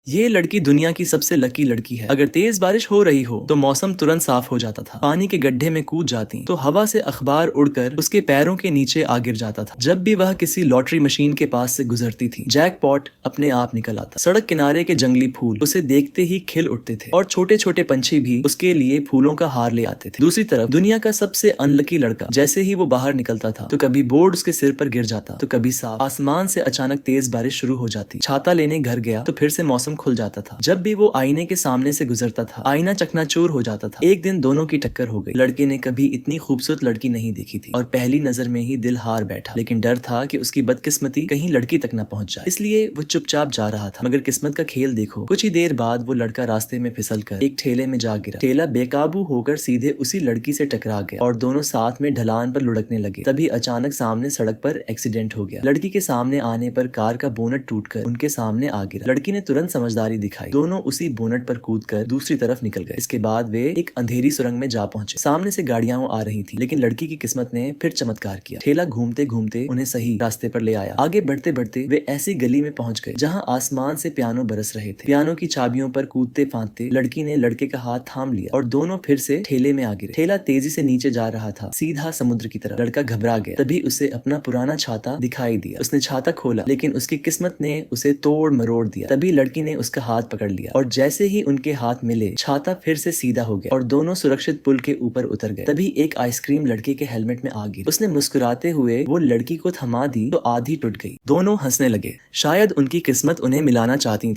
ये लड़की दुनिया की सबसे लकी लड़की है। अगर तेज बारिश हो रही हो तो मौसम तुरंत साफ हो जाता था। पानी के गड्ढे में कूद जाती तो हवा से अखबार उड़कर उसके पैरों के नीचे आ गिर जाता था। जब भी वह किसी लॉटरी मशीन के पास से गुजरती थी, जैकपॉट अपने आप निकल आता। सड़क किनारे के जंगली फूल उसे देखते ही खिल उठते थे और छोटे छोटे पंछी भी उसके लिए फूलों का हार ले आते थे। दूसरी तरफ दुनिया का सबसे अनलकी लड़का, जैसे ही वो बाहर निकलता था तो कभी बोर्ड उसके सिर पर गिर जाता तो कभी साफ आसमान से अचानक तेज बारिश शुरू हो जाती। छाता लेने घर गया तो फिर से मौसम खुल जाता था। जब भी वो आईने के सामने से गुजरता था, आईना चकनाचूर हो जाता था। एक दिन दोनों की टक्कर हो गई। लड़के ने कभी इतनी खूबसूरत लड़की नहीं देखी थी और पहली नजर में ही दिल हार बैठा। लेकिन डर था कि उसकी बदकिस्मती कहीं लड़की तक न पहुंच जाए, इसलिए वो चुपचाप जा रहा था। मगर किस्मत का खेल देखो, कुछ ही देर बाद वो लड़का रास्ते में फिसलकर एक ठेले में जा गिरा। ठेला बेकाबू होकर सीधे उसी लड़की से टकरा गया और दोनों साथ में ढलान पर लुढ़कने लगे। तभी अचानक सामने सड़क पर एक्सीडेंट हो गया। लड़की के सामने आने पर कार का बोनट टूटकर उनके सामने आ गिरा। लड़की ने तुरंत समझदारी दिखाई। दोनों उसी बोनट पर कूदकर दूसरी तरफ निकल गए। इसके बाद वे एक अंधेरी सुरंग में जा पहुंचे। सामने से गाड़ियां आ रही थी, लेकिन लड़की की किस्मत ने फिर चमत्कार किया। ठेला घूमते घूमते उन्हें सही रास्ते पर ले आया। आगे बढ़ते बढ़ते वे ऐसी गली में पहुंच गए जहां आसमान से पियानो बरस रहे थे। पियानो की चाबियों पर कूदते फांदते लड़की ने लड़के का हाथ थाम लिया और दोनों फिर से ठेले में आ गिरे। ठेला तेजी से नीचे जा रहा था, सीधा समुद्र की तरफ। लड़का घबरा गया। तभी उसे अपना पुराना छाता दिखाई दिया। उसने छाता खोला, लेकिन उसकी किस्मत ने उसे तोड़ मरोड़ दिया। तभी लड़की ने उसका हाथ पकड़ लिया और जैसे ही उनके हाथ मिले, छाता फिर से सीधा हो गया और दोनों सुरक्षित पुल के ऊपर उतर गए। तभी एक आइसक्रीम लड़के के हेलमेट में आ गिरी। उसने मुस्कुराते हुए वो लड़की को थमा दी तो आधी टूट गई। दोनों हंसने लगे। शायद उनकी किस्मत उन्हें मिलाना चाहती थी।